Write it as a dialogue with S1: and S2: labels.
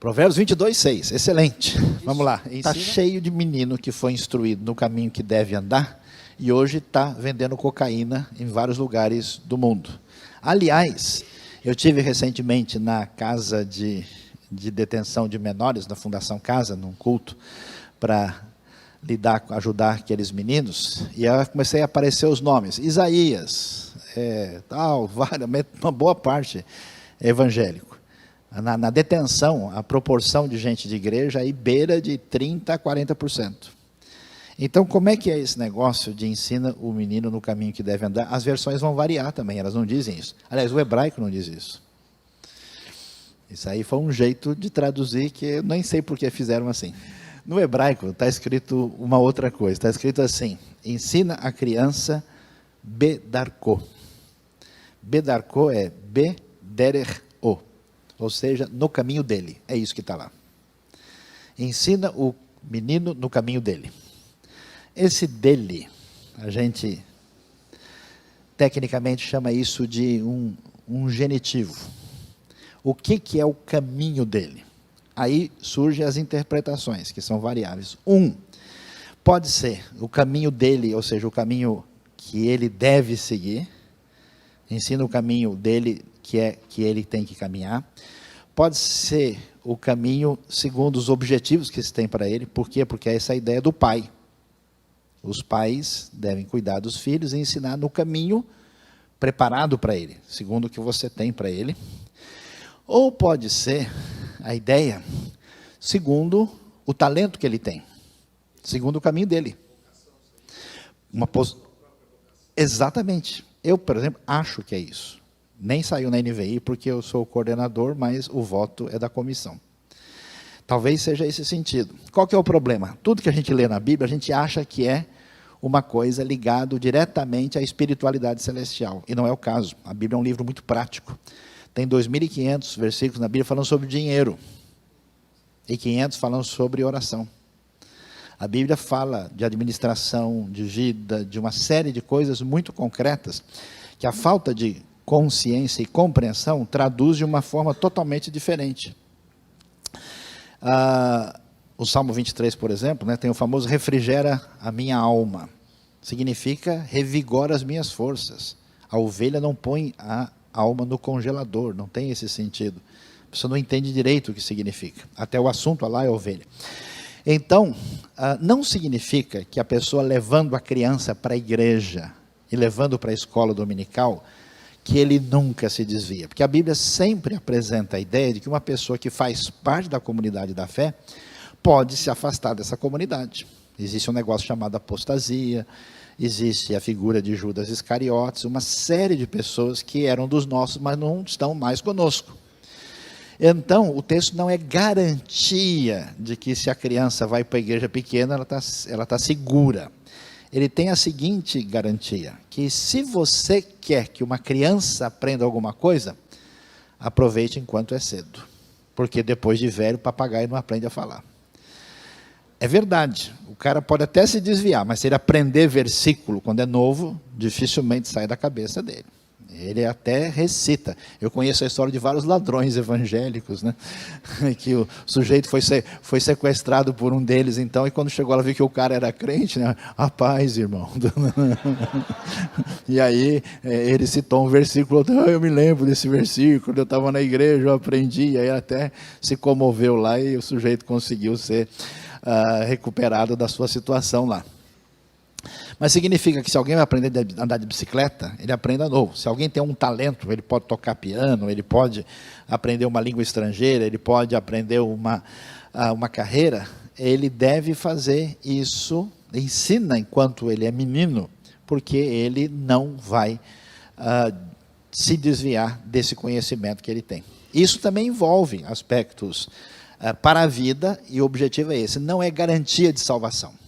S1: Provérbios 22:6, excelente. Vamos lá. Está cheio de menino que foi instruído no caminho que deve andar e hoje está vendendo cocaína em vários lugares do mundo. Aliás, eu tive recentemente na casa de detenção de menores, na Fundação Casa, num culto, para ajudar aqueles meninos, e aí comecei a aparecer os nomes, Isaías, uma boa parte é evangélico. Na detenção, a proporção de gente de igreja aí beira de 30% a 40%. Então, como é que é esse negócio de ensina o menino no caminho que deve andar? As versões vão variar também, elas não dizem isso. Aliás, o hebraico não diz isso. Isso aí foi um jeito de traduzir que eu nem sei por que fizeram assim. No hebraico está escrito uma outra coisa, está escrito assim, ensina a criança bedarko. Bedarko é bederer-o, ou seja, no caminho dele, é isso que está lá. Ensina o menino no caminho dele. Esse dele, a gente tecnicamente chama isso de um genitivo. O que é o caminho dele? Aí surgem as interpretações, que são variáveis. Pode ser o caminho dele, ou seja, o caminho que ele deve seguir, ensina o caminho dele que ele tem que caminhar. Pode ser o caminho segundo os objetivos que se tem para ele. Por quê? Porque é essa a ideia do pai. Os pais devem cuidar dos filhos e ensinar no caminho preparado para ele, segundo o que você tem para ele. Ou pode ser a ideia segundo o talento que ele tem, segundo o caminho dele. Exatamente. Eu, por exemplo, acho que é isso. Nem saiu na NVI porque eu sou o coordenador, mas o voto é da comissão. Talvez seja esse sentido. Qual que é o problema? Tudo que a gente lê na Bíblia, a gente acha que é uma coisa ligada diretamente à espiritualidade celestial. E não é o caso. A Bíblia é um livro muito prático. Tem 2.500 versículos na Bíblia falando sobre dinheiro. E 500 falando sobre oração. A Bíblia fala de administração, de vida, de uma série de coisas muito concretas, que a falta de consciência e compreensão traduz de uma forma totalmente diferente. O Salmo 23, por exemplo, né, tem o famoso refrigera a minha alma. Significa revigora as minhas forças. A ovelha não põe a alma no congelador, não tem esse sentido. A pessoa não entende direito o que significa. Até o assunto lá é ovelha. Então, não significa que a pessoa levando a criança para a igreja e levando para a escola dominical, que ele nunca se desvia. Porque a Bíblia sempre apresenta a ideia de que uma pessoa que faz parte da comunidade da fé pode se afastar dessa comunidade. Existe um negócio chamado apostasia, existe a figura de Judas Iscariotes, uma série de pessoas que eram dos nossos, mas não estão mais conosco. Então, o texto não é garantia de que se a criança vai para a igreja pequena, ela tá segura. Ele tem a seguinte garantia, que se você quer que uma criança aprenda alguma coisa, aproveite enquanto é cedo. Porque depois de velho, o papagaio não aprende a falar. É verdade, o cara pode até se desviar, mas se ele aprender versículo quando é novo, dificilmente sai da cabeça dele. Ele até recita. Eu conheço a história de vários ladrões evangélicos, né? Que o sujeito foi sequestrado por um deles, então, e quando chegou lá, viu que o cara era crente, né? Rapaz, irmão. E aí, ele citou um versículo, eu me lembro desse versículo, eu estava na igreja, eu aprendi, e aí até se comoveu lá, e o sujeito conseguiu ser recuperado da sua situação lá. Mas significa que se alguém vai aprender a andar de bicicleta, ele aprenda novo. Se alguém tem um talento, ele pode tocar piano, ele pode aprender uma língua estrangeira, ele pode aprender uma carreira, ele deve fazer isso, ensina enquanto ele é menino, porque ele não vai se desviar desse conhecimento que ele tem. Isso também envolve aspectos para a vida, e o objetivo é esse, não é garantia de salvação.